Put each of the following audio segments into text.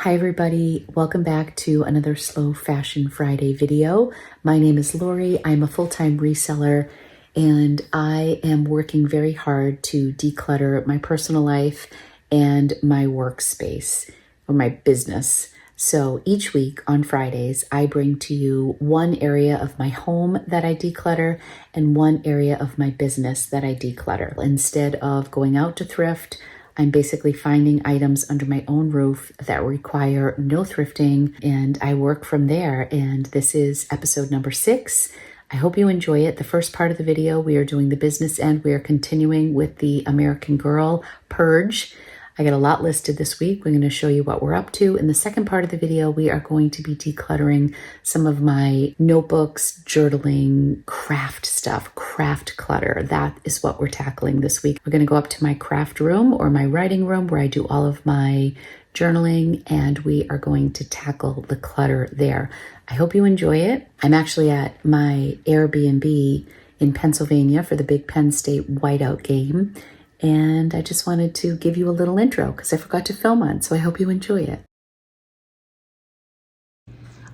Hi everybody, welcome back to another Slow Fashion Friday video. My name is Lori, I'm a full-time reseller and I am working very hard to declutter my personal life and my workspace or my business. So each week on Fridays, I bring to you one area of my home that I declutter and one area of my business that I declutter. Instead of going out to thrift, I'm basically finding items under my own roof that require no thrifting, and I work from there. And this is episode number 6. I hope you enjoy it. The first part of the video, we are doing the business end. We are continuing with the American Girl purge. I got a lot listed this week. We're going to show you what we're up to. In the second part of the video, we are going to be decluttering some of my notebooks, journaling, craft stuff, craft clutter. That is what we're tackling this week. We're going to go up to my craft room or my writing room where I do all of my journaling, and we are going to tackle the clutter there. I hope you enjoy it. I'm actually at my Airbnb in Pennsylvania for the Big Penn State whiteout game. And I just wanted to give you a little intro because I forgot to film on, so I hope you enjoy it.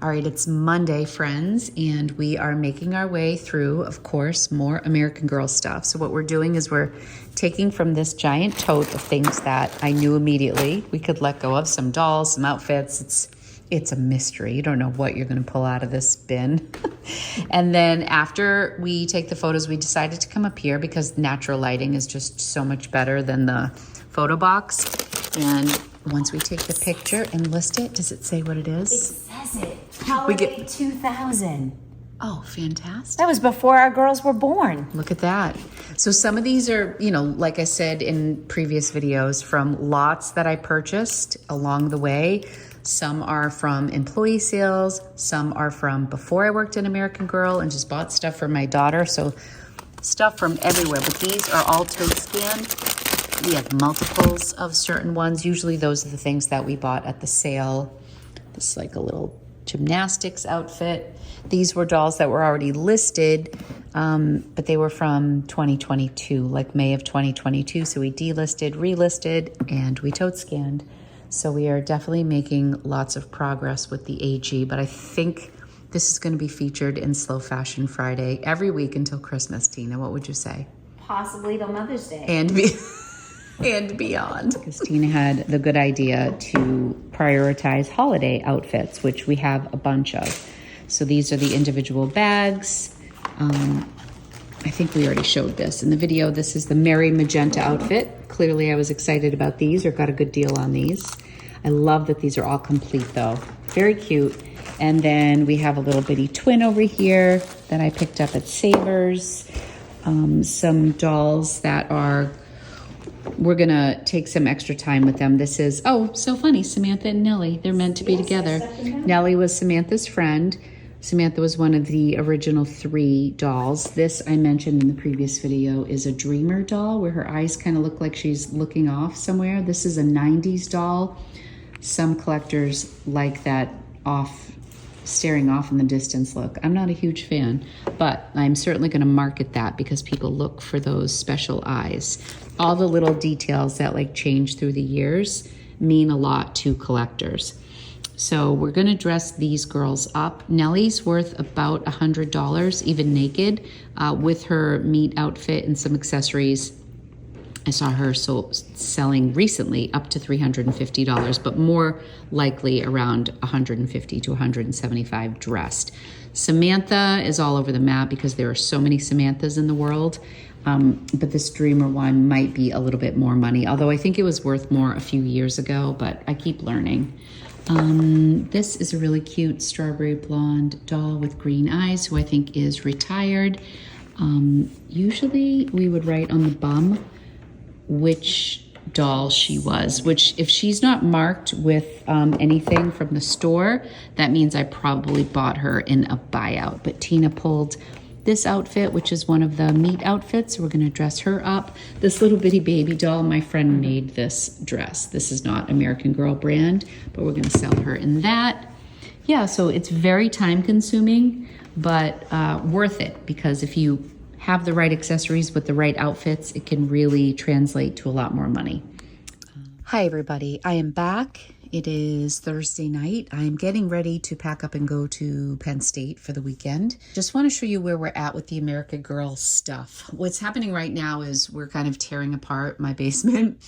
All right, it's Monday, friends, and we are making our way through, of course, more American Girl stuff. So what we're doing is we're taking from this giant tote of things that I knew immediately we could let go of, some dolls, some outfits. It's a mystery. You don't know what you're going to pull out of this bin. And then after we take the photos, we decided to come up here because natural lighting is just so much better than the photo box. And once we take the picture and list it, does it say what it is? It says it. Holiday 2000. Oh, fantastic. That was before our girls were born. Look at that. So some of these are, like I said in previous videos, from lots that I purchased along the way. Some are from employee sales. Some are from before I worked in American Girl and just bought stuff for my daughter. So stuff from everywhere, but these are all tote scanned. We have multiples of certain ones. Usually those are the things that we bought at the sale. This is like a little gymnastics outfit. These were dolls that were already listed, but they were from 2022, like May of 2022. So we delisted, relisted, and we tote scanned. So we are definitely making lots of progress with the AG, but I think this is going to be featured in Slow Fashion Friday every week until Christmas. Tina, what would you say? Possibly till Mother's Day. And beyond. Because Tina had the good idea to prioritize holiday outfits, which we have a bunch of. So these are the individual bags. I think we already showed this in the video. This is the Merry Magenta outfit. Clearly I was excited about these or got a good deal on these. I love that these are all complete though. Very cute. And then we have a little bitty twin over here that I picked up at Savers. Some dolls that are, we're gonna take some extra time with them. This is, oh, so funny, Samantha and Nellie. They're meant to be together. Nellie was Samantha's friend. Samantha was one of the original 3 dolls. This I mentioned in the previous video is a dreamer doll where her eyes kind of look like she's looking off somewhere. This is a 90s doll. Some collectors like that staring off in the distance look. I'm not a huge fan, but I'm certainly going to market that because people look for those special eyes. All the little details that like change through the years mean a lot to collectors. So we're going to dress these girls up. Nellie's worth about $100, even naked, with her meat outfit and some accessories. I saw her selling recently up to $350, but more likely around $150 to $175 dressed. Samantha is all over the map because there are so many Samanthas in the world. But this Dreamer one might be a little bit more money, although I think it was worth more a few years ago, but I keep learning. This is a really cute strawberry blonde doll with green eyes who I think is retired. Usually we would write on the bum which doll she was, which if she's not marked with anything from the store, that means I probably bought her in a buyout. But Tina pulled this outfit, which is one of the meat outfits. We're gonna dress her up. This little bitty baby doll, my friend made this dress. This is not American Girl brand, but we're gonna sell her in that. Yeah, so it's very time consuming, but worth it because if you have the right accessories with the right outfits, it can really translate to a lot more money. Hi everybody, I am back. It is Thursday night. I'm getting ready to pack up and go to Penn State for the weekend. Just want to show you where we're at with the American Girl stuff. What's happening right now is we're kind of tearing apart my basement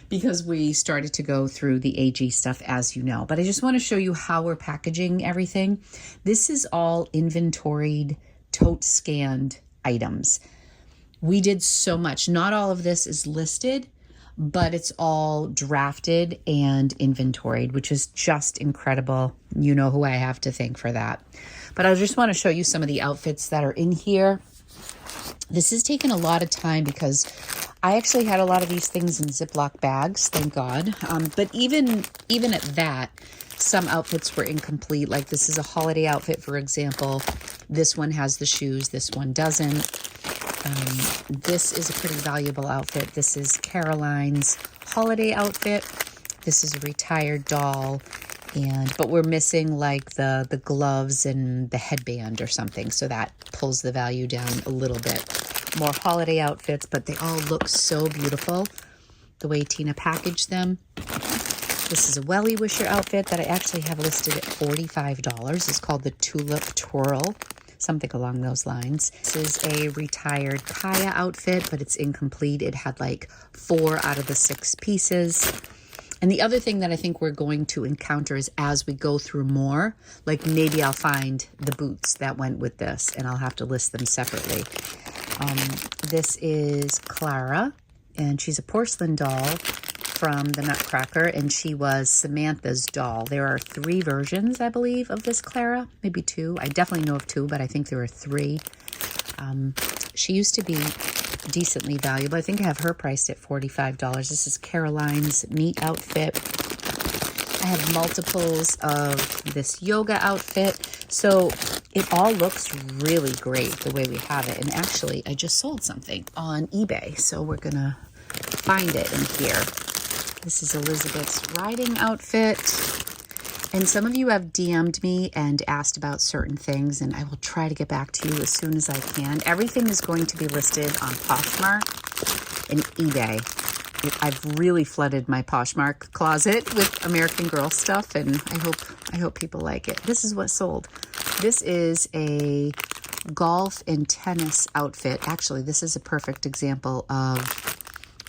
because we started to go through the AG stuff, as you know. But I just want to show you how we're packaging everything. This is all inventoried, tote scanned items. We did so much. Not all of this is listed, but it's all drafted and inventoried, which is just incredible. You know who I have to thank for that. But I just want to show you some of the outfits that are in here. This has taken a lot of time because I actually had a lot of these things in Ziploc bags, thank God. But even at that, some outfits were incomplete. Like this is a holiday outfit, for example. This one has the shoes, this one doesn't. This is a pretty valuable outfit. This is Caroline's holiday outfit. This is a retired doll, but we're missing like the gloves and the headband or something, so that pulls the value down a little bit. More holiday outfits, but they all look so beautiful the way Tina packaged them. This is a Welly Wisher outfit that I actually have listed at $45. It's called the Tulip Twirl. Something along those lines. This is a retired Kaya outfit, but it's incomplete. It had like 4 out of the 6 pieces. And the other thing that I think we're going to encounter is as we go through more, like maybe I'll find the boots that went with this and I'll have to list them separately. This is Clara, and she's a porcelain doll from the Nutcracker, and she was Samantha's doll. There are 3 versions, I believe, of this Clara, maybe 2. I definitely know of 2, but I think there are 3. She used to be decently valuable. I think I have her priced at $45. This is Caroline's meat outfit. I have multiples of this yoga outfit. So it all looks really great the way we have it. And actually, I just sold something on eBay, so we're gonna find it in here. This is Elizabeth's riding outfit. And some of you have DM'd me and asked about certain things, and I will try to get back to you as soon as I can. Everything is going to be listed on Poshmark and eBay. I've really flooded my Poshmark closet with American Girl stuff, and I hope people like it. This is what sold. This is a golf and tennis outfit. Actually, this is a perfect example of,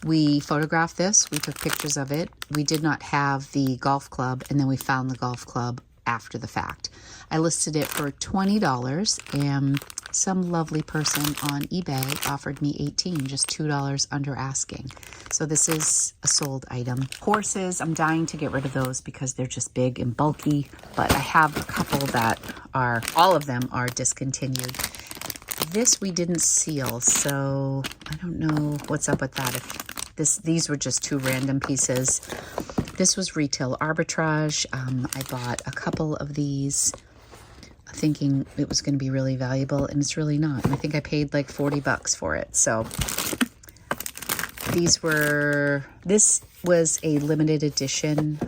we photographed this, we took pictures of it. We did not have the golf club, and then we found the golf club after the fact. I listed it for $20, and some lovely person on eBay offered me $18, just $2 under asking. So this is a sold item. Horses, I'm dying to get rid of those because they're just big and bulky, but I have a couple that are, all of them are discontinued. This we didn't seal, so I don't know what's up with that. These were just 2 random pieces. This was retail arbitrage. I bought a couple of these thinking it was going to be really valuable, and it's really not. And I think I paid like $40 for it. So this was a limited edition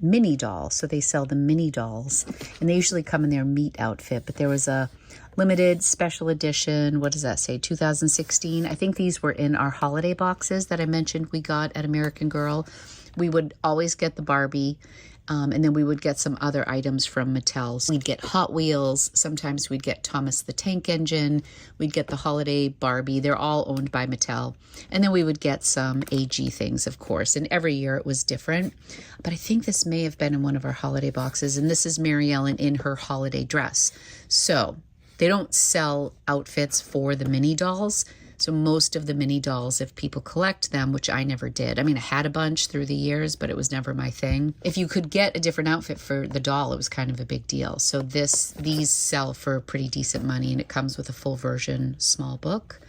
mini doll. So they sell the mini dolls, and they usually come in their meat outfit, but there was a limited special edition, what does that say, 2016. I think these were in our holiday boxes that I mentioned we got at American Girl. We would always get the Barbie, and then we would get some other items from Mattel. So we'd get Hot Wheels, sometimes we'd get Thomas the Tank Engine, we'd get the holiday Barbie. They're all owned by Mattel. And then we would get some AG things, of course, and every year it was different. But I think this may have been in one of our holiday boxes, and this is Mary Ellen in her holiday dress. So they don't sell outfits for the mini dolls. So most of the mini dolls, if people collect them, which I never did. I mean, I had a bunch through the years, but it was never my thing. If you could get a different outfit for the doll, it was kind of a big deal. So these sell for pretty decent money, and it comes with a full version small book.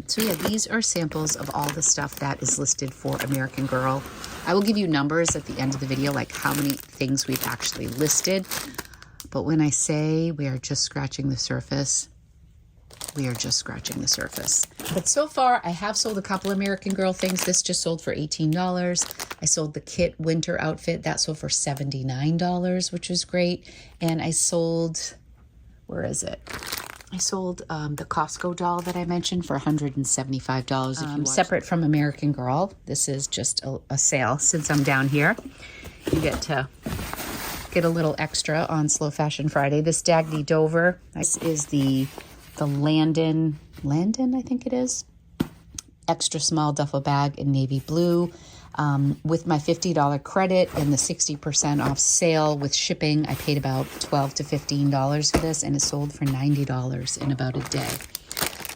So yeah, these are samples of all the stuff that is listed for American Girl. I will give you numbers at the end of the video, like how many things we've actually listed. But when I say we are just scratching the surface, we are just scratching the surface. But so far, I have sold a couple American Girl things. This just sold for $18. I sold the Kit winter outfit. That sold for $79, which was great. And I sold, where is it? I sold the Costco doll that I mentioned for $175. Separate from American Girl. This is just a sale. Since I'm down here, you get to get a little extra on Slow Fashion Friday. This Dagny Dover. This is the Landon, I think it is. Extra small duffel bag in navy blue. With my $50 credit and the 60% off sale with shipping, I paid about $12 to $15 for this, and it sold for $90 in about a day.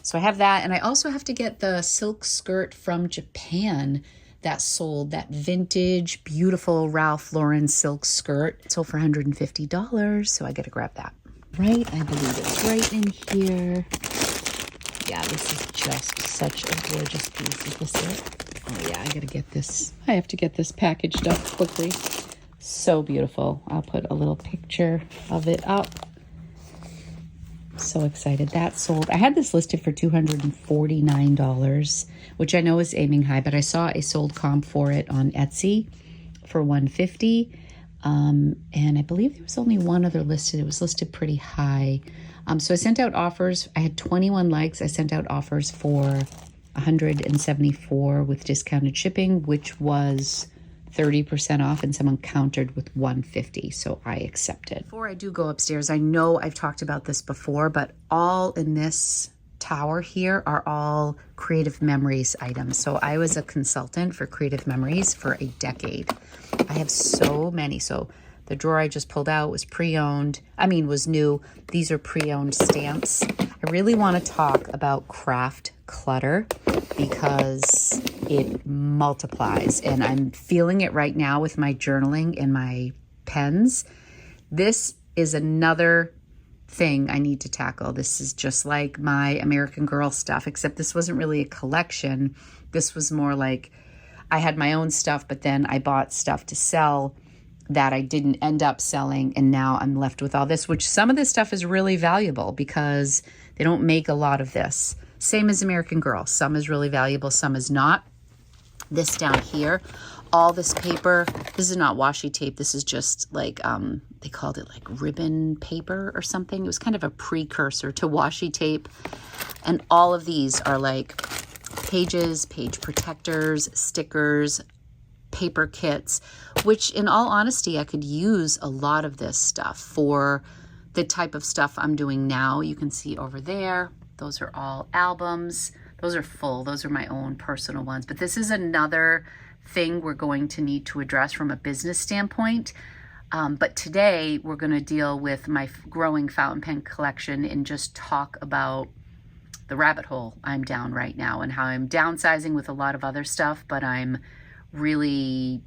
So I have that, and I also have to get the silk skirt from Japan that sold, that vintage, beautiful Ralph Lauren silk skirt. It sold for $150, so I got to grab that. Right, I believe it's right in here. Yeah, this is just such a gorgeous piece. Is this it? Oh yeah, I gotta get this. I have to get this packaged up quickly. So beautiful. I'll put a little picture of it up. So excited. That sold. I had this listed for $249, which I know is aiming high, but I saw a sold comp for it on Etsy for $150. And I believe there was only one other listed. It was listed pretty high. So I sent out offers. I had 21 likes. I sent out offers for $174 with discounted shipping, which was 30% off, and someone countered with $150, so I accepted. Before I do go upstairs, I know I've talked about this before, but all in this tower here are all Creative Memories items. So I was a consultant for Creative Memories for a decade. I have so many. So the drawer I just pulled out was pre-owned. Was new. These are pre-owned stamps. I really want to talk about craft clutter because it multiplies, and I'm feeling it right now with my journaling and my pens. This is another thing I need to tackle. This is just like my American Girl stuff, except this wasn't really a collection. This was more like I had my own stuff, but then I bought stuff to sell that I didn't end up selling, and now I'm left with all this, which some of this stuff is really valuable because they don't make a lot of this. Same as American Girl. Some is really valuable, some is not. This down here, all this paper, this is not washi tape. This is just like, they called it like ribbon paper or something. It was kind of a precursor to washi tape. And all of these are like pages, page protectors, stickers, paper kits, which in all honesty, I could use a lot of this stuff for the type of stuff I'm doing now. You can see over there, those are all albums. Those are full. Those are my own personal ones. But this is another thing we're going to need to address from a business standpoint. But today we're going to deal with my growing fountain pen collection and just talk about the rabbit hole I'm down right now and how I'm downsizing with a lot of other stuff, but I'm really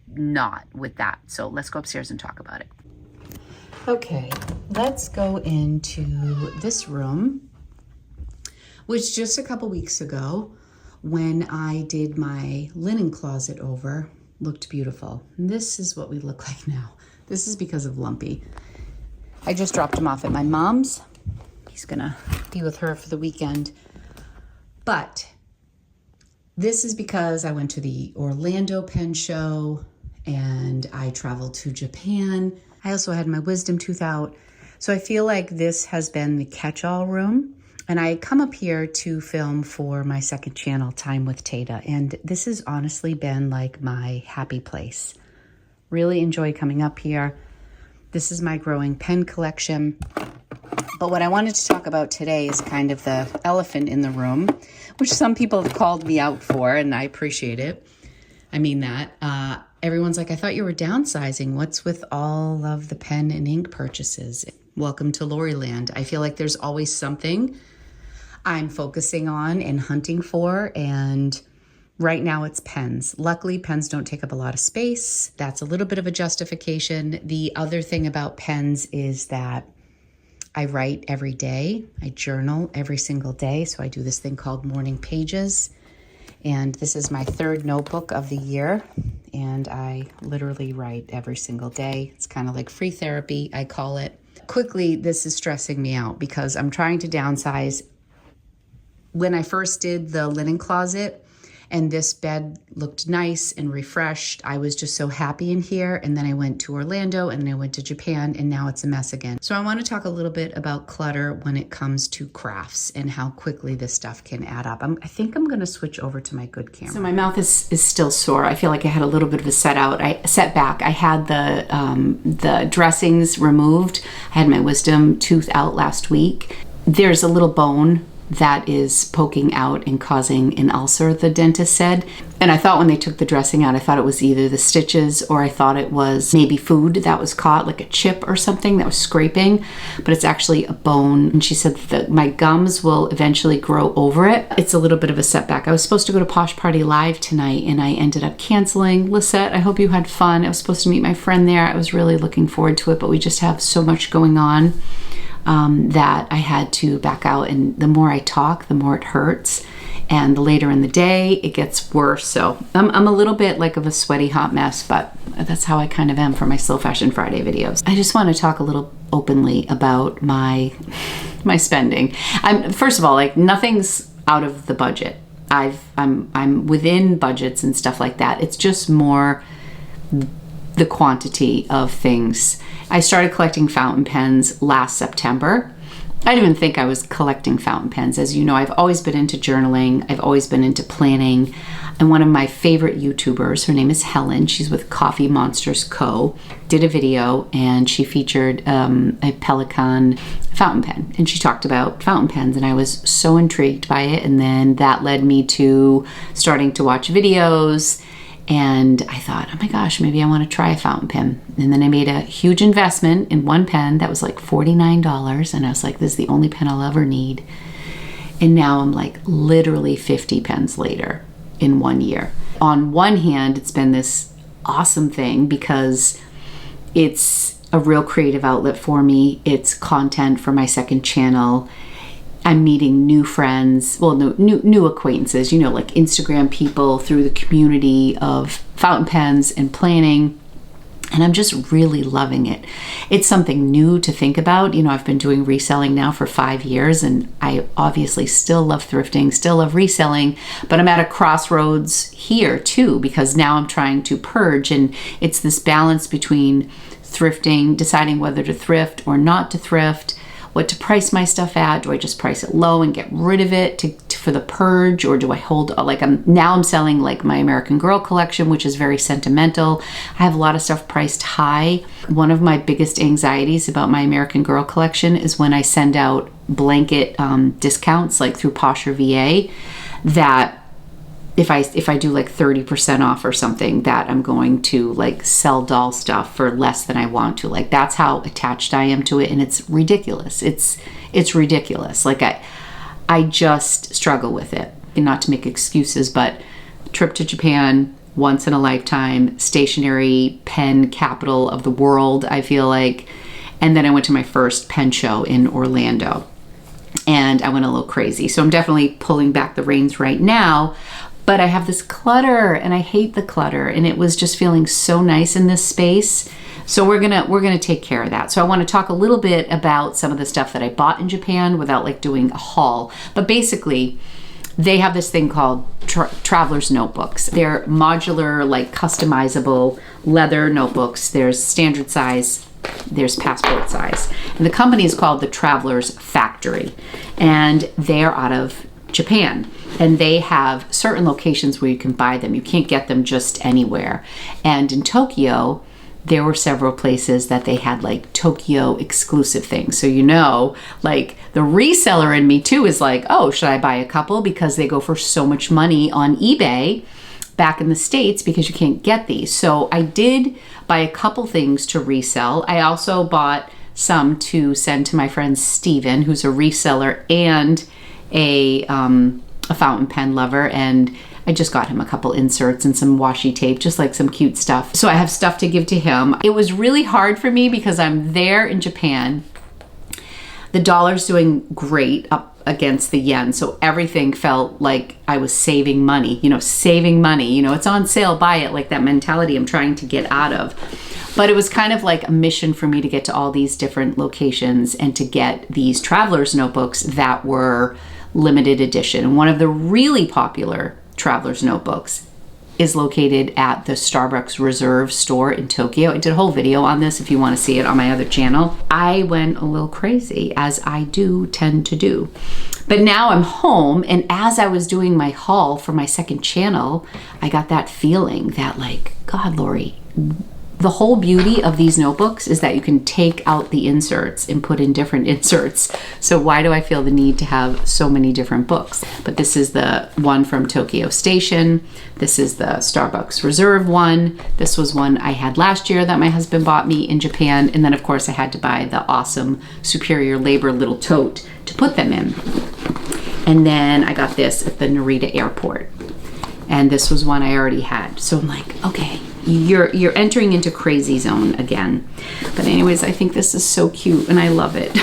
not with that. So let's go upstairs and talk about it. Okay, let's go into this room, which just a couple weeks ago when I did my linen closet over looked beautiful. And this is what we look like now. This is because of Lumpy. I just dropped him off at my mom's. He's gonna be with her for the weekend. But this is because I went to the Orlando Pen Show and I traveled to Japan. I also had my wisdom tooth out. So I feel like this has been the catch-all room. And I come up here to film for my second channel, Time with Tata. And this has honestly been like my happy place. Really enjoy coming up here. This is my growing pen collection. But what I wanted to talk about today is kind of the elephant in the room, which some people have called me out for, and I appreciate it. I mean that. Everyone's like, I thought you were downsizing. What's with all of the pen and ink purchases? Welcome to Loriland. I feel like there's always something I'm focusing on and hunting for, and right now it's pens. Luckily, pens don't take up a lot of space. That's a little bit of a justification. The other thing about pens is that I write every day. I journal every single day. So I do this thing called morning pages. And this is my third notebook of the year. And I literally write every single day. It's kind of like free therapy, I call it. Quickly, this is stressing me out because I'm trying to downsize. When I first did the linen closet And this bed looked nice and refreshed. I was just so happy in here. And then I went to Orlando and then I went to Japan and now it's a mess again. So I want to talk a little bit about clutter when it comes to crafts and how quickly this stuff can add up. I think I'm going to switch over to my good camera. So my mouth is still sore. I feel like I had a little bit of a setback. I had the dressings removed. I had my wisdom tooth out last week. There's a little bone that is poking out and causing an ulcer, the dentist said. And I thought when they took the dressing out, I thought it was either the stitches or I thought it was maybe food that was caught, like a chip or something that was scraping, but it's actually a bone. And she said that my gums will eventually grow over it. It's a little bit of a setback. I was supposed to go to Posh Party Live tonight and I ended up canceling. Lisette, I hope you had fun. I was supposed to meet my friend there. I was really looking forward to it, but we just have so much going on. That I had to back out, and the more I talk, the more it hurts, and the later in the day it gets worse. So I'm a little bit like of a sweaty hot mess, but that's how I kind of am for my Slow Fashion Friday videos. I just want to talk a little openly about my spending. First of all, like, nothing's out of the budget. I'm within budgets and stuff like that. It's just more the quantity of things. I started collecting fountain pens last September. I didn't even think I was collecting fountain pens. As you know, I've always been into journaling. I've always been into planning. And one of my favorite YouTubers, her name is Helen, she's with Coffee Monsters Co., did a video and she featured a Pelican fountain pen. And she talked about fountain pens and I was so intrigued by it. And then that led me to starting to watch videos. And I thought, oh my gosh, maybe I want to try a fountain pen. And then I made a huge investment in one pen that was like $49. And I was like, this is the only pen I'll ever need. And now I'm like literally 50 pens later in 1 year. On one hand, it's been this awesome thing because it's a real creative outlet for me. It's content for my second channel. I'm meeting new friends, well, new acquaintances, you know, like Instagram people through the community of fountain pens and planning. And I'm just really loving it. It's something new to think about. You know, I've been doing reselling now for 5 years and I obviously still love thrifting, still love reselling, but I'm at a crossroads here too, because now I'm trying to purge, and it's this balance between thrifting, deciding whether to thrift or not to thrift, what to price my stuff at. Do I just price it low and get rid of it for the purge, or do I hold, like, I'm selling like my American Girl collection, which is very sentimental. I have a lot of stuff priced high. One of my biggest anxieties about my American Girl collection is when I send out blanket discounts, like through Posh or VA, that if I do like 30% off or something, that I'm going to like sell doll stuff for less than I want to. Like, that's how attached I am to it, and it's ridiculous. It's ridiculous. Like, I just struggle with it. And not to make excuses, but trip to Japan, once in a lifetime, stationery pen capital of the world, I feel like. And then I went to my first pen show in Orlando and I went a little crazy. So I'm definitely pulling back the reins right now. But I have this clutter and I hate the clutter, and it was just feeling so nice in this space. So we're gonna take care of that. So I want to talk a little bit about some of the stuff that I bought in Japan without like doing a haul. But basically, they have this thing called traveler's notebooks. They're modular, like customizable leather notebooks. There's standard size, there's passport size. And the company is called the Traveler's Factory, and they are out of Japan, and they have certain locations where you can buy them. You can't get them just anywhere. And in Tokyo, there were several places that they had like Tokyo exclusive things. So, you know, like the reseller in me too is like, oh, should I buy a couple? Because they go for so much money on eBay back in the States because you can't get these. So I did buy a couple things to resell. I also bought some to send to my friend Steven, who's a reseller and a fountain pen lover, and I just got him a couple inserts and some washi tape, just like some cute stuff. So I have stuff to give to him. It was really hard for me because I'm there in Japan. The dollar's doing great up against the yen, so everything felt like I was saving money. You know, it's on sale, buy it, like that mentality I'm trying to get out of. But it was kind of like a mission for me to get to all these different locations and to get these traveler's notebooks that were limited edition. And one of the really popular Traveler's Notebooks is located at the Starbucks Reserve store in Tokyo. I did a whole video on this if you want to see it on my other channel. I went a little crazy, as I do tend to do. But now I'm home, and as I was doing my haul for my second channel, I got that feeling that, like, God, Lori, the whole beauty of these notebooks is that you can take out the inserts and put in different inserts. So why do I feel the need to have so many different books? But this is the one from Tokyo Station. This is the Starbucks Reserve one. This was one I had last year that my husband bought me in Japan. And then of course I had to buy the awesome Superior Labor little tote to put them in. And then I got this at the Narita airport. And this was one I already had. So I'm like, okay, you're entering into crazy zone again. But anyways, I think this is so cute and I love it.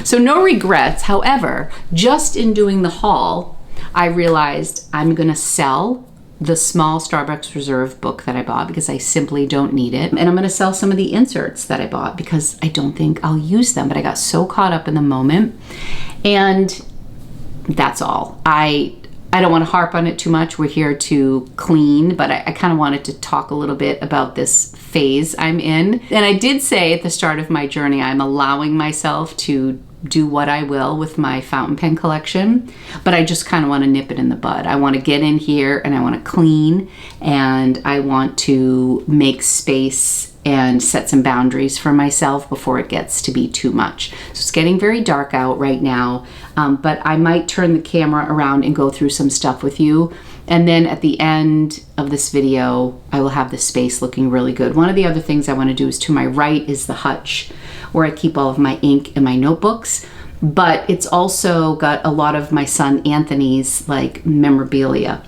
So no regrets. However, just in doing the haul, I realized I'm gonna sell the small Starbucks Reserve book that I bought because I simply don't need it. And I'm gonna sell some of the inserts that I bought because I don't think I'll use them, but I got so caught up in the moment. And that's all. I don't want to harp on it too much. We're here to clean, but I kind of wanted to talk a little bit about this phase I'm in. And I did say at the start of my journey, I'm allowing myself to do what I will with my fountain pen collection, but I just kind of want to nip it in the bud. I want to get in here and I want to clean, and I want to make space and set some boundaries for myself before it gets to be too much. So it's getting very dark out right now, but I might turn the camera around and go through some stuff with you. And then at the end of this video, I will have the space looking really good. One of the other things I want to do is to my right is the hutch where I keep all of my ink and my notebooks, but it's also got a lot of my son Anthony's like memorabilia.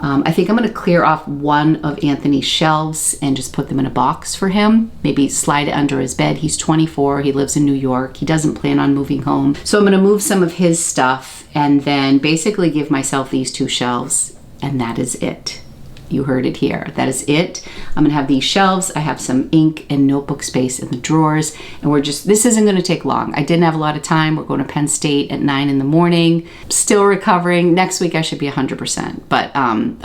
I think I'm going to clear off one of Anthony's shelves and just put them in a box for him. Maybe slide it under his bed. He's 24. He lives in New York. He doesn't plan on moving home. So I'm going to move some of his stuff and then basically give myself these two shelves, and that is it. You heard it here. That is it. I'm gonna have these shelves. I have some ink and notebook space in the drawers, and this isn't gonna take long. I didn't have a lot of time. We're going to Penn State at 9 in the morning. Still recovering. Next week I should be 100%, but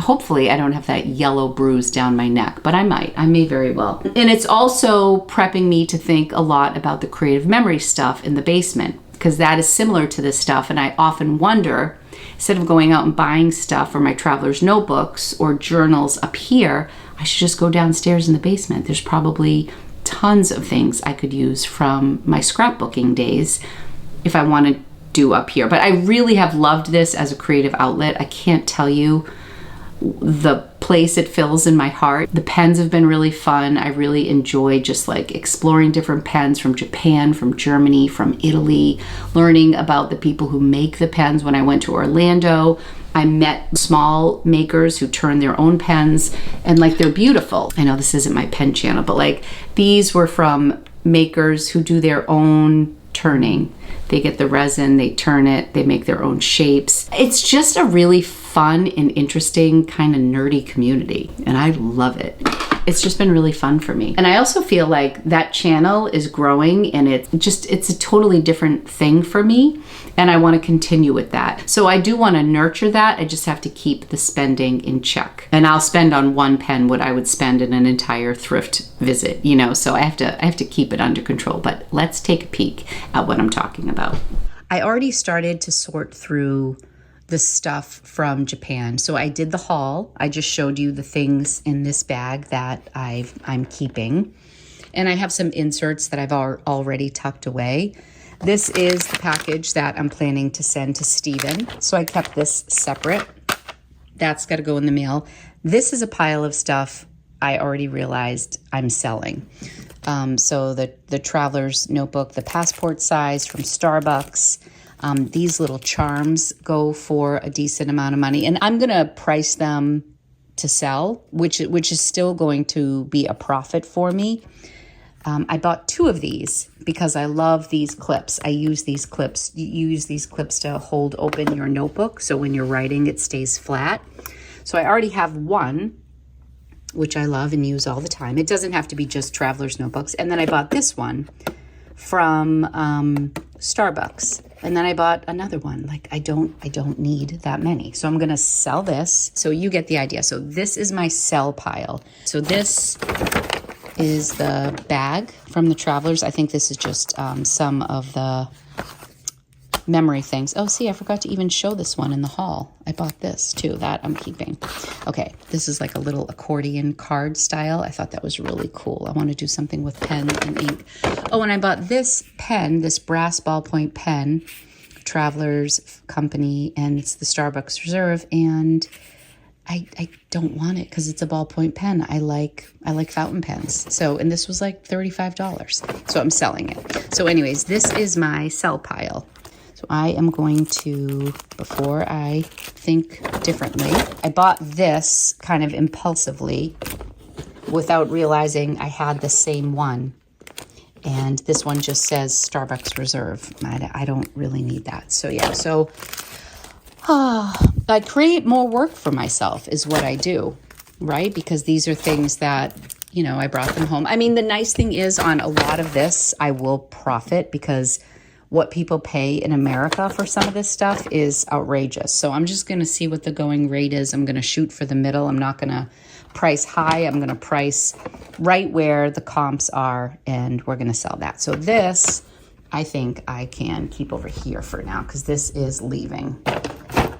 hopefully I don't have that yellow bruise down my neck, but I might. I may very well. And it's also prepping me to think a lot about the creative memory stuff in the basement, because that is similar to this stuff, and I often wonder, instead of going out and buying stuff for my traveler's notebooks or journals up here, I should just go downstairs in the basement. There's probably tons of things I could use from my scrapbooking days if I want to do up here. But I really have loved this as a creative outlet. I can't tell you the place it fills in my heart. The pens have been really fun. I really enjoy just like exploring different pens from Japan, from Germany, from Italy, learning about the people who make the pens. When I went to Orlando, I met small makers who turn their own pens, and like they're beautiful. I know this isn't my pen channel, but like these were from makers who do their own turning. They get the resin, they turn it, they make their own shapes. It's just a really fun and interesting kind of nerdy community, and I love it. It's just been really fun for me. And I also feel like that channel is growing, and it's a totally different thing for me, and I want to continue with that. So I do want to nurture that. I just have to keep the spending in check. And I'll spend on one pen what I would spend in an entire thrift visit, you know, so I have to keep it under control. But let's take a peek at what I'm talking about. I already started to sort through the stuff from Japan. So I did the haul. I just showed you the things in this bag that I'm keeping. And I have some inserts that I've already tucked away. This is the package that I'm planning to send to Steven. So I kept this separate. That's got to go in the mail. This is a pile of stuff I already realized I'm selling. So the traveler's notebook, the passport size from Starbucks. These little charms go for a decent amount of money, and I'm going to price them to sell, which is still going to be a profit for me. I bought 2 of these because I love these clips. I use these clips. You use these clips to hold open your notebook, so when you're writing, it stays flat. So I already have one, which I love and use all the time. It doesn't have to be just traveler's notebooks. And then I bought this one from Starbucks. And then I bought another one. Like I don't need that many. So I'm gonna sell this. So you get the idea. So this is my sell pile. So this is the bag from the Travelers. I think this is just some of the memory things. Oh, see, I forgot to even show this one in the haul. I bought this too. That I'm keeping. Okay, this is like a little accordion card style. I thought that was really cool. I want to do something with pen and ink. Oh, and I bought this pen, this brass ballpoint pen, Travelers Company, and it's the Starbucks Reserve, and I don't want it because it's a ballpoint pen. I like fountain pens. So, and this was like $35. So I'm selling it. So anyways, this is my sell pile. So I am going to, before I think differently, I bought this kind of impulsively without realizing I had the same one. And this one just says Starbucks Reserve. I don't really need that. So yeah, so I create more work for myself is what I do, right? Because these are things that, you know, I brought them home. I mean, the nice thing is on a lot of this, I will profit because what people pay in America for some of this stuff is outrageous. So I'm just going to see what the going rate is. I'm going to shoot for the middle. I'm not going to price high. I'm going to price right where the comps are, and we're going to sell that. So this, I think I can keep over here for now because this is leaving.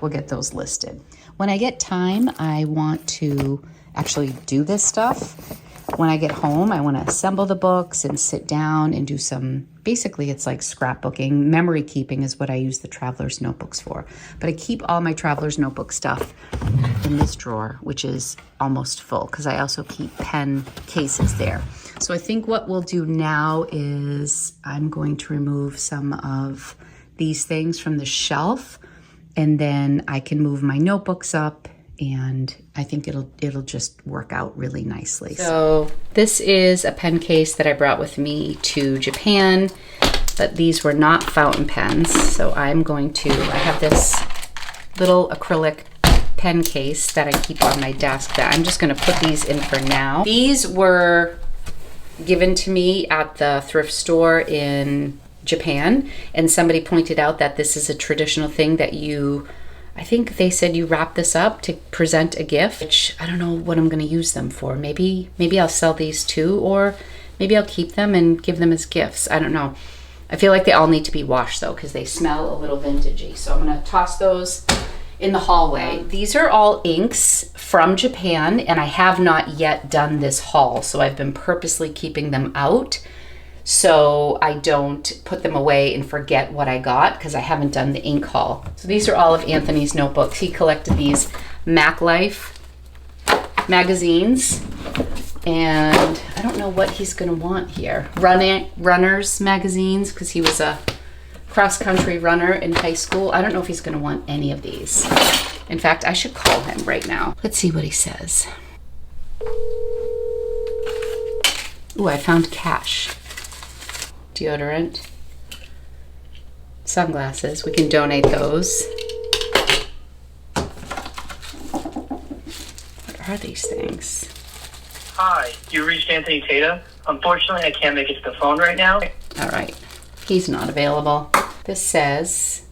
We'll get those listed. When I get time, I want to actually do this stuff. When I get home, I want to assemble the books and sit down and do some, basically it's like scrapbooking. Memory keeping is what I use the Traveler's notebooks for. But I keep all my Traveler's notebook stuff in this drawer, which is almost full because I also keep pen cases there. So I think what we'll do now is I'm going to remove some of these things from the shelf, and then I can move my notebooks up, and I think it'll just work out really nicely. So this is a pen case that I brought with me to Japan, but these were not fountain pens. So I'm going to, I have this little acrylic pen case that I keep on my desk that I'm just gonna put these in for now. These were given to me at the thrift store in Japan, and somebody pointed out that this is a traditional thing that you, I think they said you wrap this up to present a gift, which I don't know what I'm going to use them for. Maybe I'll sell these too, or maybe I'll keep them and give them as gifts. I don't know. I feel like they all need to be washed though, because they smell a little vintagey. So I'm going to toss those in the hallway. These are all inks from Japan, and I have not yet done this haul. So I've been purposely keeping them out so I don't put them away and forget what I got, because I haven't done the ink haul. So these are all of Anthony's notebooks. He collected these Mac Life magazines, and I don't know what he's gonna want here. Runners magazines, because he was a cross-country runner in high school. I don't know if he's gonna want any of these. In fact, I should call him right now. Let's see what he says. Ooh, I found cash. Deodorant, sunglasses, we can donate those. What are these things? Hi, you reached Anthony Tata. Unfortunately, I can't make it to the phone right now. All right, he's not available. This says,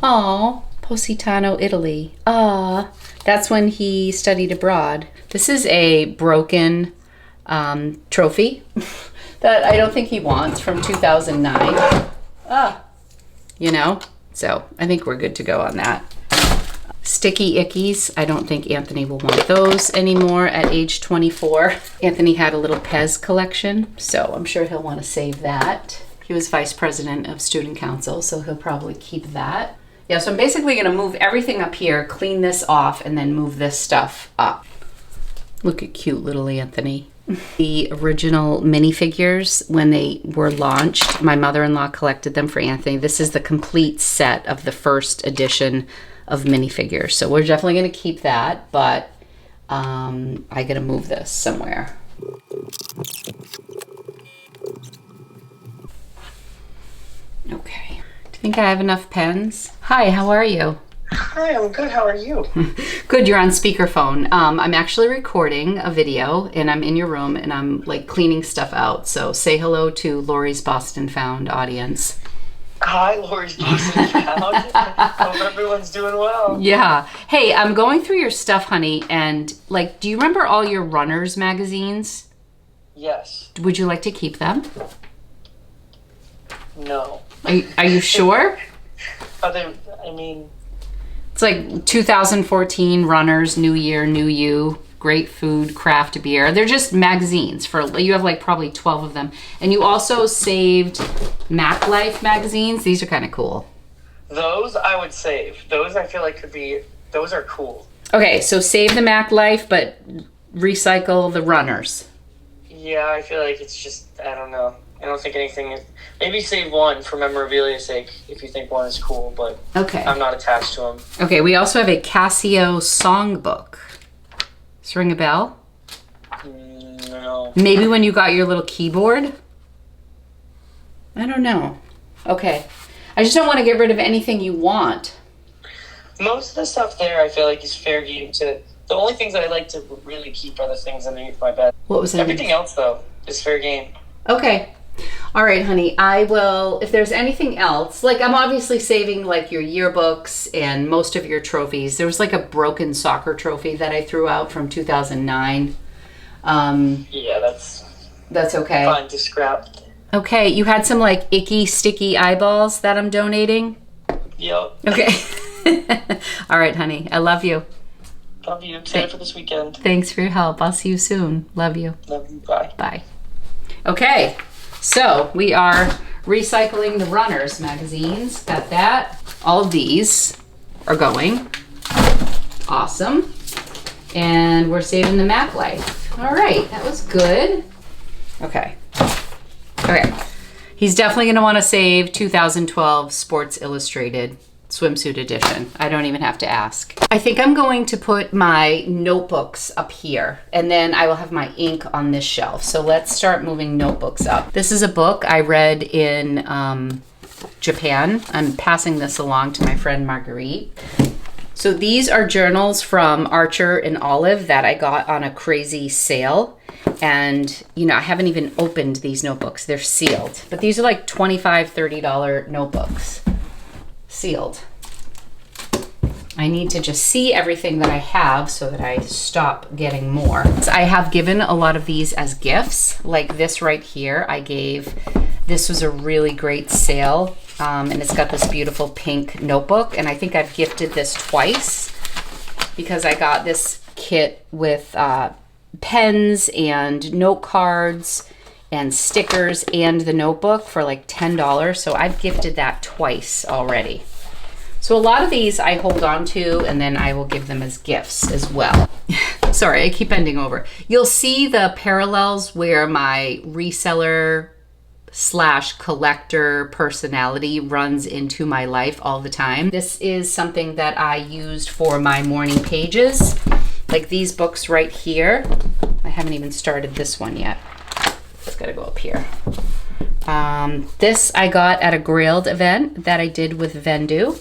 oh, Positano, Italy. That's when he studied abroad. This is a broken trophy that I don't think he wants, from 2009. You know, so I think we're good to go on that. Sticky ickies, I don't think Anthony will want those anymore at age 24. Anthony had a little Pez collection, so I'm sure he'll want to save that. He was vice president of student council, so he'll probably keep that. Yeah, so I'm basically gonna move everything up here, clean this off, and then move this stuff up. Look at cute little Anthony. The original minifigures, when they were launched, my mother-in-law collected them for Anthony. This is the complete set of the first edition of minifigures. So we're definitely going to keep that, but I got to move this somewhere. Okay. Do you think I have enough pens? Hi, how are you? Hi, I'm good. How are you? Good, you're on speakerphone. I'm actually recording a video, and I'm in your room, and I'm like cleaning stuff out. So say hello to Lori's Boston Found audience. Hi, Lori's Jason Pound. Hope everyone's doing well. Yeah. Hey, I'm going through your stuff, honey, and like, do you remember all your runners magazines? Yes. Would you like to keep them? No. Are you sure? Are they, I mean... It's like 2014 runners, new year, new you, great food, craft beer. They're just magazines you have like probably 12 of them. And you also saved Mac Life magazines. These are kind of cool. Those I would save. Those I feel like those are cool. Okay, so save the Mac Life, but recycle the runners. Yeah, I feel like it's just, I don't know. I don't think anything, maybe save one for memorabilia's sake if you think one is cool, but okay. I'm not attached to them. Okay, we also have a Casio songbook. Does this ring a bell? No. Maybe when you got your little keyboard? I don't know. Okay. I just don't want to get rid of anything you want. Most of the stuff there I feel like is fair game to, the only things I like to really keep are the things underneath my bed. What was that? Everything else though is fair game. Okay. All right, honey, I will, if there's anything else, like I'm obviously saving like your yearbooks and most of your trophies. There was like a broken soccer trophy that I threw out from 2009. Yeah, that's okay. Fine to scrap. Okay, you had some like icky, sticky eyeballs that I'm donating? Yep. Okay. All right, honey, I love you. Love you. Excited for this weekend. Thanks for your help. I'll see you soon. Love you. Love you. Bye. Bye. Okay. So we are recycling the runners magazines. Got that. All of these are going. Awesome. And we're saving the Mac Life. All right, that was good. Okay. Okay. He's definitely going to want to save 2012 Sports Illustrated swimsuit edition. I don't even have to ask. I think I'm going to put my notebooks up here, and then I will have my ink on this shelf. So let's start moving notebooks up. This is a book I read in Japan. I'm passing this along to my friend Marguerite. So these are journals from Archer and Olive that I got on a crazy sale. And, you know, I haven't even opened these notebooks. They're sealed. But these are like $25, $30 notebooks. Sealed. I need to just see everything that I have so that I stop getting more. So I have given a lot of these as gifts, like this right here. This was a really great sale, and it's got this beautiful pink notebook, and I think I've gifted this twice because I got this kit with pens and note cards and stickers and the notebook for like $10. So I've gifted that twice already. So a lot of these I hold on to and then I will give them as gifts as well. Sorry, I keep bending over. You'll see the parallels where my reseller / collector personality runs into my life all the time. This is something that I used for my morning pages, like these books right here. I haven't even started this one yet. It's gotta go up here. This I got at a Grailed event that I did with Vendoo.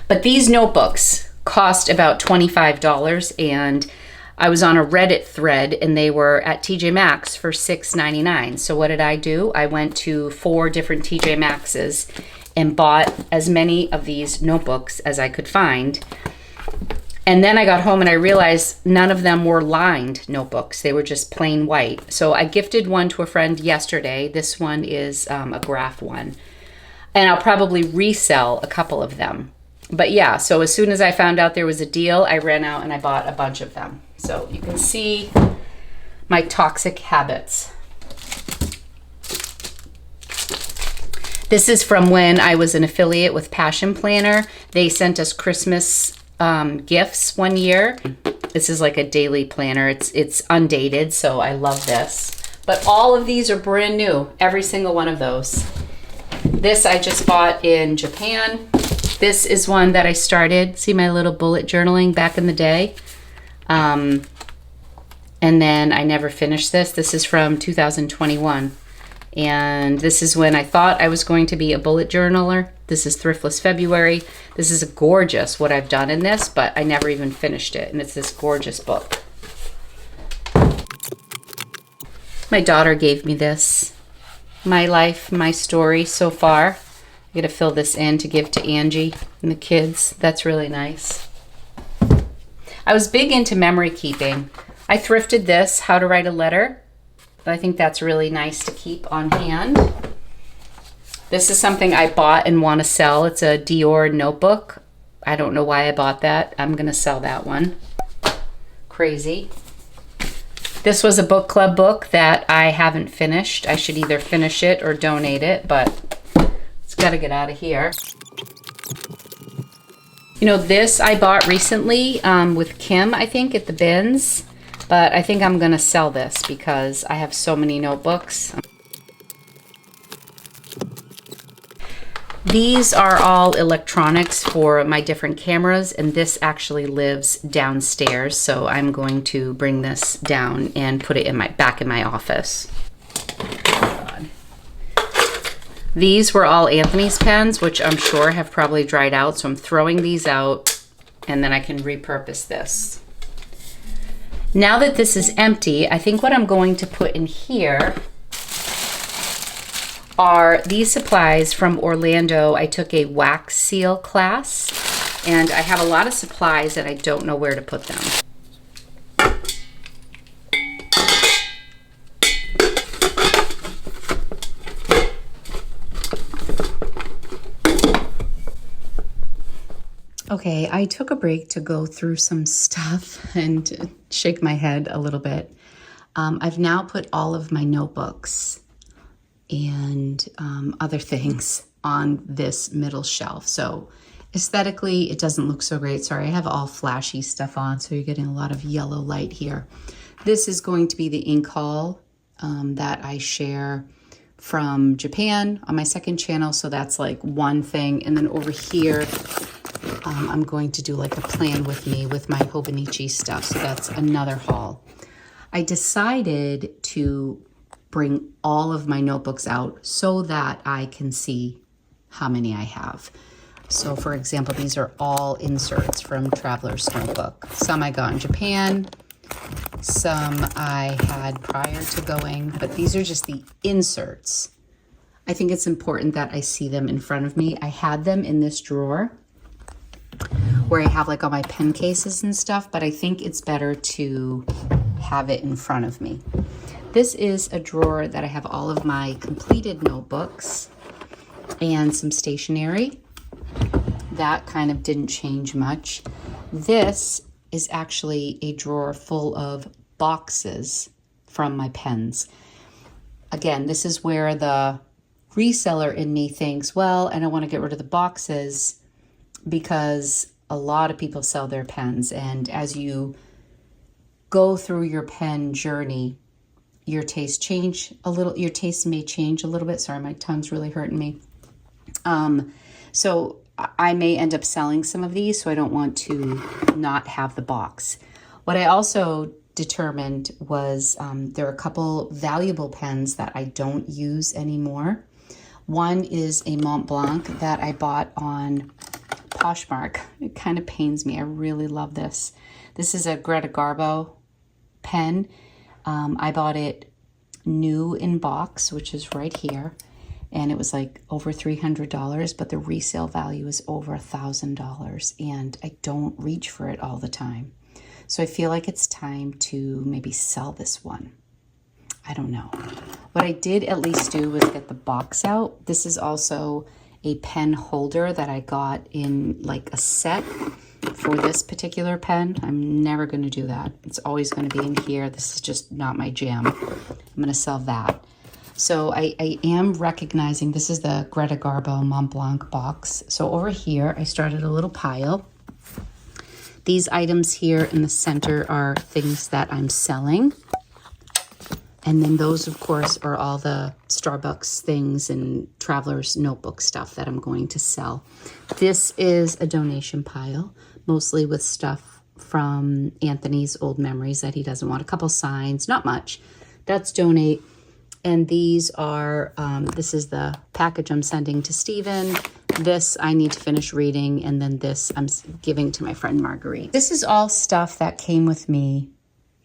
But these notebooks cost about $25, and I was on a Reddit thread and they were at TJ Maxx for $6.99. So what did I do? I went to 4 different TJ Maxxes and bought as many of these notebooks as I could find. And then I got home and I realized none of them were lined notebooks. They were just plain white. So I gifted one to a friend yesterday. This one is a graph one. And I'll probably resell a couple of them. But yeah, so as soon as I found out there was a deal, I ran out and I bought a bunch of them. So you can see my toxic habits. This is from when I was an affiliate with Passion Planner. They sent us Christmas gifts one year. This is like a daily planner. It's undated, so I love this. But all of these are brand new, every single one of those. This I just bought in Japan. This is one that I started. See my little bullet journaling back in the day. And then I never finished this. This is from 2021. And this is when I thought I was going to be a bullet journaler. This is Thriftless February. This is gorgeous what I've done in this, but I never even finished it. And it's this gorgeous book. My daughter gave me this. My life, my story so far. I'm gonna fill this in to give to Angie and the kids. That's really nice. I was big into memory keeping. I thrifted this, How to Write a Letter. I think that's really nice to keep on hand. This is something I bought and want to sell. It's a Dior notebook. I don't know why I bought that. I'm gonna sell that one. Crazy. This was a book club book that I haven't finished. I should either finish it or donate it, but it's got to get out of here. You know, this I bought recently with Kim, I think, at the bins, but I think I'm going to sell this because I have so many notebooks. These are all electronics for my different cameras, and this actually lives downstairs, so I'm going to bring this down and put it in back in my office. God. These were all Anthony's pens, which I'm sure have probably dried out, so I'm throwing these out, and then I can repurpose this. Now that this is empty, I think what I'm going to put in here are these supplies from Orlando. I took a wax seal class, and I have a lot of supplies that I don't know where to put them. Okay, I took a break to go through some stuff and shake my head a little bit. I've now put all of my notebooks and other things on this middle shelf. So aesthetically, it doesn't look so great. Sorry, I have all flashy stuff on, so you're getting a lot of yellow light here. This is going to be the ink haul that I share from Japan on my second channel. So that's like one thing. And then over here, I'm going to do like a plan with me with my Hobonichi stuff. So that's another haul. I decided to bring all of my notebooks out so that I can see how many I have. So for example, these are all inserts from Traveler's Notebook. Some I got in Japan, some I had prior to going, but these are just the inserts. I think it's important that I see them in front of me. I had them in this drawer where I have like all my pen cases and stuff, but I think it's better to have it in front of me. This is a drawer that I have all of my completed notebooks and some stationery. That kind of didn't change much. This is actually a drawer full of boxes from my pens. Again, this is where the reseller in me thinks, well, I don't want to get rid of the boxes because a lot of people sell their pens. And as you go through your pen journey, your taste may change a little bit. Sorry, my tongue's really hurting me. So I may end up selling some of these, so I don't want to not have the box. What I also determined was there are a couple valuable pens that I don't use anymore. One is a Mont Blanc that I bought on Poshmark. It kind of pains me. I really love this. This is a Greta Garbo pen. I bought it new in box, which is right here, and it was like over $300, but the resale value is over $1,000, and I don't reach for it all the time. So I feel like it's time to maybe sell this one. I don't know. What I did at least do was get the box out. This is also a pen holder that I got in like a set for this particular pen. I'm never going to do that. It's always going to be in here. This is just not my jam. I'm going to sell that. So I am recognizing this is the Greta Garbo Mont Blanc box. So over here, I started a little pile. These items here in the center are things that I'm selling. And then those, of course, are all the Starbucks things and Traveler's Notebook stuff that I'm going to sell. This is a donation pile, mostly with stuff from Anthony's old memories that he doesn't want. A couple signs, not much. That's donate. And these are, this is the package I'm sending to Steven. This I need to finish reading. And then this I'm giving to my friend Marguerite. This is all stuff that came with me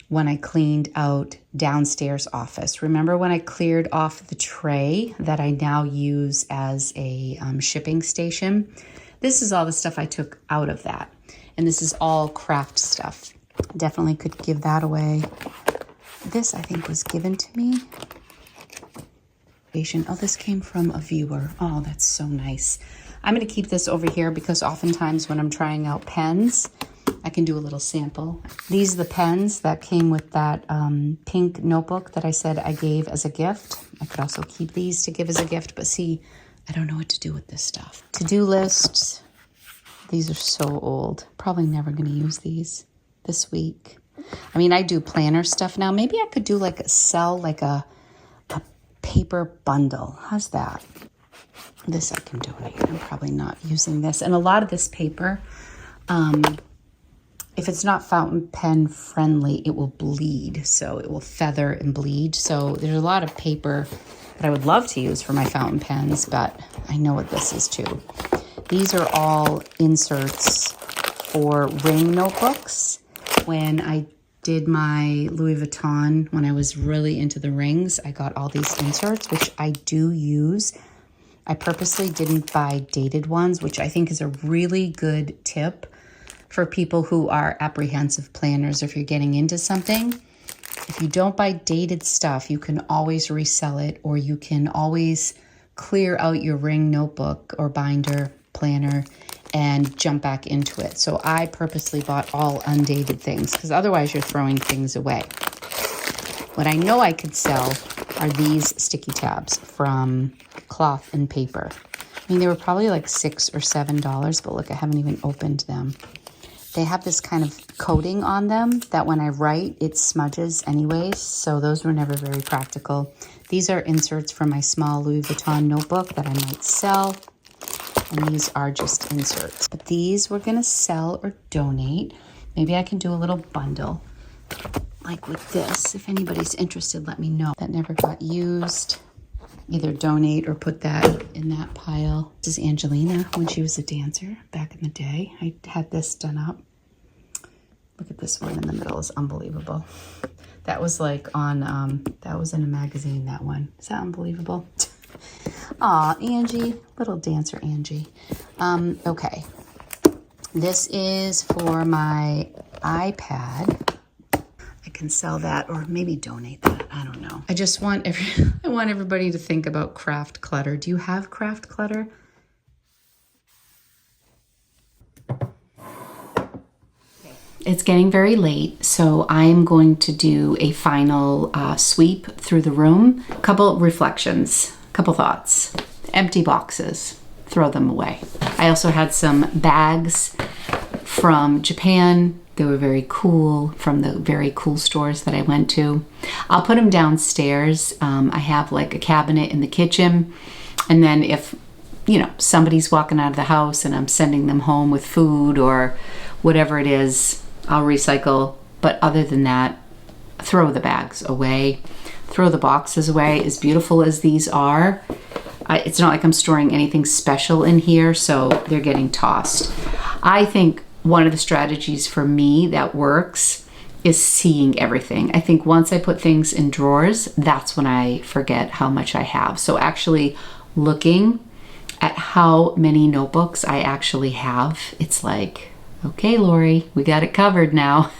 when I cleaned out downstairs office. Remember when I cleared off the tray that I now use as a shipping station? This is all the stuff I took out of that. And this is all craft stuff. Definitely could give that away. This, I think, was given to me. Oh, this came from a viewer. Oh, that's so nice. I'm going to keep this over here because oftentimes when I'm trying out pens, I can do a little sample. These are the pens that came with that pink notebook that I said I gave as a gift. I could also keep these to give as a gift, but see, I don't know what to do with this stuff. To-do lists. These are so old. Probably never going to use these this week. I mean, I do planner stuff now. Maybe I could do like sell like a paper bundle. How's that? This I can donate. I'm probably not using this. And a lot of this paper, if it's not fountain pen friendly, it will bleed. So it will feather and bleed. So there's a lot of paper that I would love to use for my fountain pens, but I know what this is too. These are all inserts for ring notebooks. When I did my Louis Vuitton, when I was really into the rings, I got all these inserts, which I do use. I purposely didn't buy dated ones, which I think is a really good tip for people who are apprehensive planners. If you're getting into something, if you don't buy dated stuff, you can always resell it, or you can always clear out your ring notebook or binder planner and jump back into it. So I purposely bought all undated things because otherwise you're throwing things away. What I know I could sell are these sticky tabs from Cloth and Paper. I mean, they were probably like $6 or $7, but look, I haven't even opened them. They have this kind of coating on them that when I write, it smudges anyways. So those were never very practical. These are inserts from my small Louis Vuitton notebook that I might sell. And these are just inserts. But these we're gonna sell or donate. Maybe I can do a little bundle like with this. If anybody's interested, let me know. That never got used. Either donate or put that in that pile. This is Angelina when she was a dancer back in the day. I had this done up. Look at this one in the middle, is unbelievable. That was like on, that was in a magazine, that one. Is that unbelievable? Aw, Angie, little dancer Angie. Okay, this is for my iPad. I can sell that or maybe donate that. I don't know. I just want I want everybody to think about craft clutter. Do you have craft clutter? It's getting very late, so I'm going to do a final sweep through the room. A couple reflections, a couple thoughts. Empty boxes, throw them away. I also had some bags from Japan. They were very cool, from the very cool stores that I went to. I'll put them downstairs. I have like a cabinet in the kitchen, and then if, you know, somebody's walking out of the house and I'm sending them home with food or whatever it is, I'll recycle. But other than that, throw the bags away, throw the boxes away. As beautiful as these are, it's not like I'm storing anything special in here, so they're getting tossed. I think one of the strategies for me that works is seeing everything. I think once I put things in drawers, that's when I forget how much I have. So actually looking at how many notebooks I actually have, it's like, okay, Lori, we got it covered now.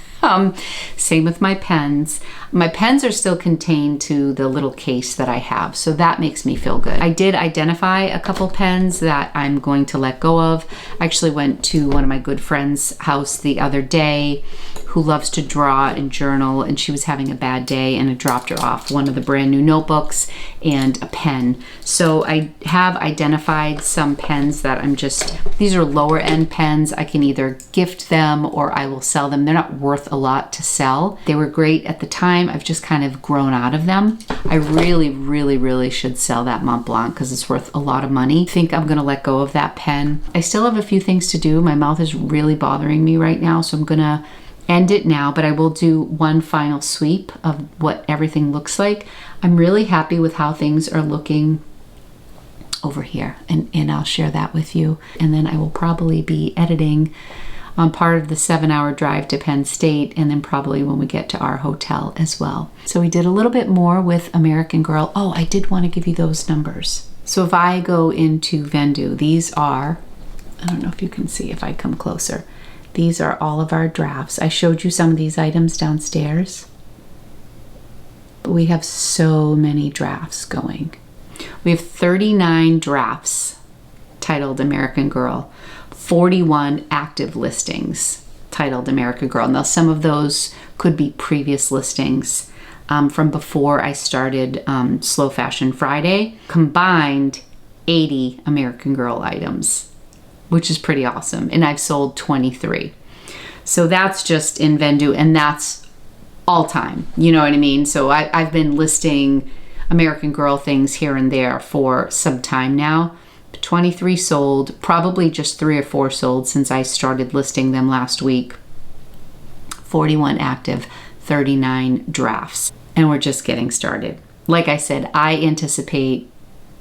Same with my pens. My pens are still contained to the little case that I have, so that makes me feel good. I did identify a couple pens that I'm going to let go of. I actually went to one of my good friends' house the other day who loves to draw and journal, and she was having a bad day, and I dropped her off one of the brand new notebooks and a pen. So I have identified some pens that I'm just, these are lower end pens. I can either gift them or I will sell them. They're not worth a lot to sell. They were great at the time. I've just kind of grown out of them. I really should sell that Mont Blanc because it's worth a lot of money. I think I'm gonna let go of that pen. I still have a few things to do. My mouth is really bothering me right now, so I'm gonna end it now, but I will do one final sweep of what everything looks like. I'm really happy with how things are looking over here, and I'll share that with you. And then I will probably be editing on part of the 7-hour drive to Penn State, and then probably when we get to our hotel as well. So we did a little bit more with American Girl. Oh, I did want to give you those numbers. So if I go into Vendoo, these are, I don't know if you can see if I come closer. These are all of our drafts. I showed you some of these items downstairs. We have so many drafts going. We have 39 drafts titled American Girl, 41 active listings titled American Girl. Now, some of those could be previous listings from before I started Slow Fashion Friday. Combined 80 American Girl items, which is pretty awesome. And I've sold 23. So that's just in Vendoo, and that's all time. You know what I mean? So I've been listing American Girl things here and there for some time now. 23 sold, probably just 3 or 4 sold since I started listing them last week. 41 active, 39 drafts. And we're just getting started. Like I said, I anticipate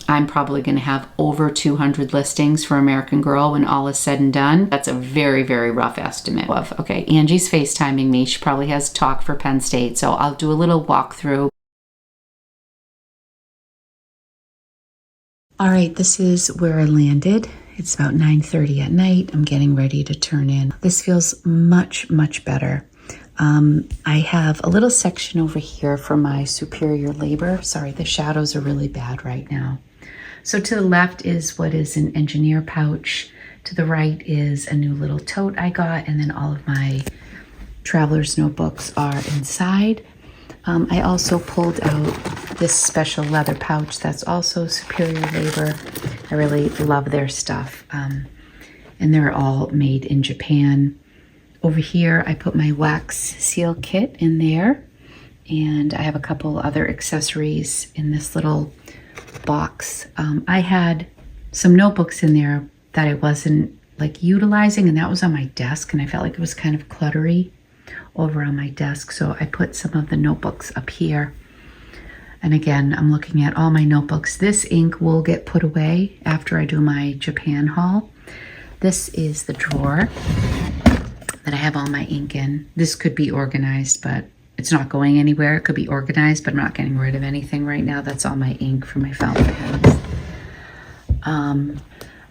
I'm probably going to have over 200 listings for American Girl when all is said and done. That's a very, very rough estimate of, okay, Angie's FaceTiming me. She probably has talk for Penn State, so I'll do a little walkthrough. All right, this is where I landed. It's about 9:30 at night. I'm getting ready to turn in. This feels much, much better. I have a little section over here for my superior labor. Sorry, the shadows are really bad right now. So to the left is what is an engineer pouch. To the right is a new little tote I got, and then all of my traveler's notebooks are inside. I also pulled out this special leather pouch that's also superior labor. I really love their stuff. And they're all made in Japan. Over here, I put my wax seal kit in there. And I have a couple other accessories in this little box. I had some notebooks in there that I wasn't like utilizing, and that was on my desk, and I felt like it was kind of cluttery over on my desk. So I put some of the notebooks up here. And again, I'm looking at all my notebooks. This ink will get put away after I do my Japan haul. This is the drawer that I have all my ink in. This could be organized, but it's not going anywhere. It could be organized, but I'm not getting rid of anything right now. That's all my ink for my fountain pens.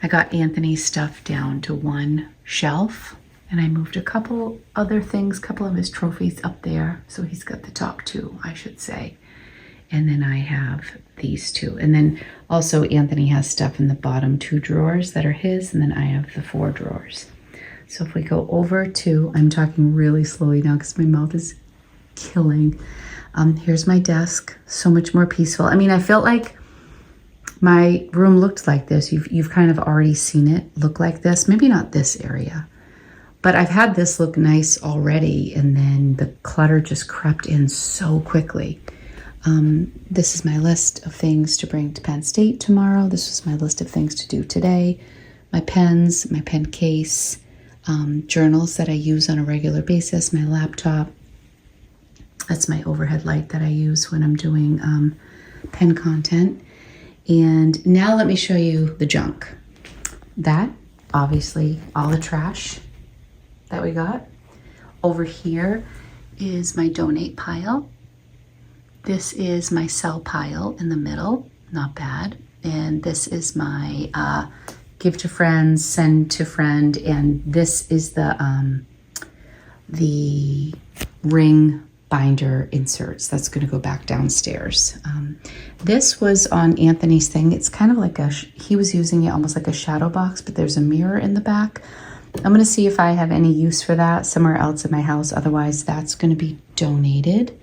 I got Anthony's stuff down to one shelf, and I moved a couple other things, couple of his trophies up there. So he's got the top 2, I should say. And then I have these 2. And then also Anthony has stuff in the bottom 2 drawers that are his, and then I have the 4 drawers. So if we go over to, I'm talking really slowly now because my mouth is killing. Here's my desk, so much more peaceful. I mean, I felt like my room looked like this. You've kind of already seen it look like this. Maybe not this area, but I've had this look nice already, and then the clutter just crept in so quickly. This is my list of things to bring to Penn State tomorrow. This was my list of things to do today. My pens, my pen case, journals that I use on a regular basis, my laptop. That's my overhead light that I use when I'm doing pen content. And now let me show you the junk. That, obviously, all the trash that we got. Over here is my donate pile. This is my sell pile in the middle, not bad. And this is my give to friends, send to friend, and this is the ring binder inserts. That's going to go back downstairs. This was on Anthony's thing. It's kind of like he was using it almost like a shadow box, but there's a mirror in the back. I'm going to see if I have any use for that somewhere else in my house. Otherwise, that's going to be donated.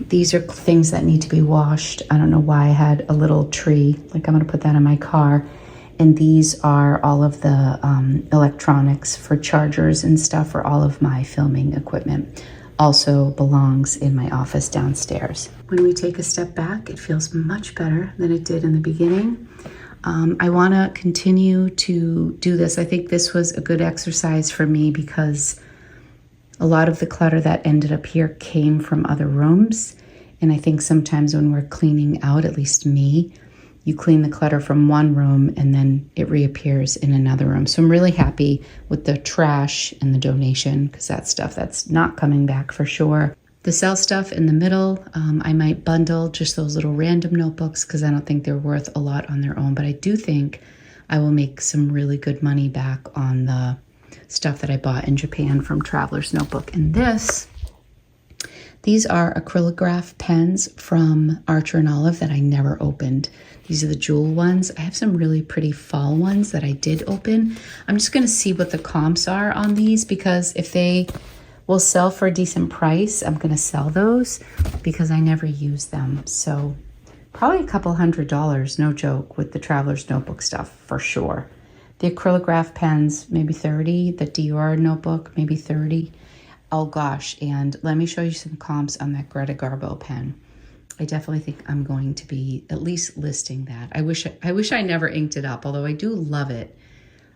These are things that need to be washed. I don't know why I had a little tree. Like, I'm going to put that in my car. And these are all of the electronics for chargers and stuff for all of my filming equipment. Also belongs in my office downstairs. When we take a step back, it feels much better than it did in the beginning. I want to continue to do this. I think this was a good exercise for me because a lot of the clutter that ended up here came from other rooms. And I think sometimes when we're cleaning out, at least me, you clean the clutter from one room and then it reappears in another room. So I'm really happy with the trash and the donation, because that's stuff that's not coming back for sure. The sell stuff in the middle, I might bundle just those little random notebooks because I don't think they're worth a lot on their own, but I do think I will make some really good money back on the stuff that I bought in Japan from Traveler's Notebook. And these are acrylograph pens from Archer and Olive that I never opened. These are the jewel ones. I have some really pretty fall ones that I did open. I'm just going to see what the comps are on these, because if they will sell for a decent price, I'm going to sell those because I never use them. So probably a couple $100, no joke, with the Traveler's Notebook stuff for sure. The acrylograph pens, maybe 30. The Dior notebook, maybe 30. Oh gosh, and let me show you some comps on that Greta Garbo pen. I definitely think I'm going to be at least listing that. I wish I never inked it up, although I do love it.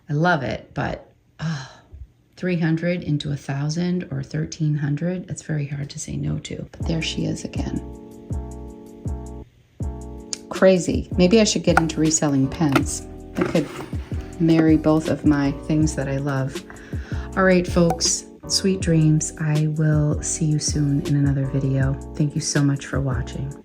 I love it, but 300 into 1,000 or 1,300, it's very hard to say no to. But there she is again. Crazy. Maybe I should get into reselling pens. I could marry both of my things that I love. All right, folks, sweet dreams. I will see you soon in another video. Thank you so much for watching.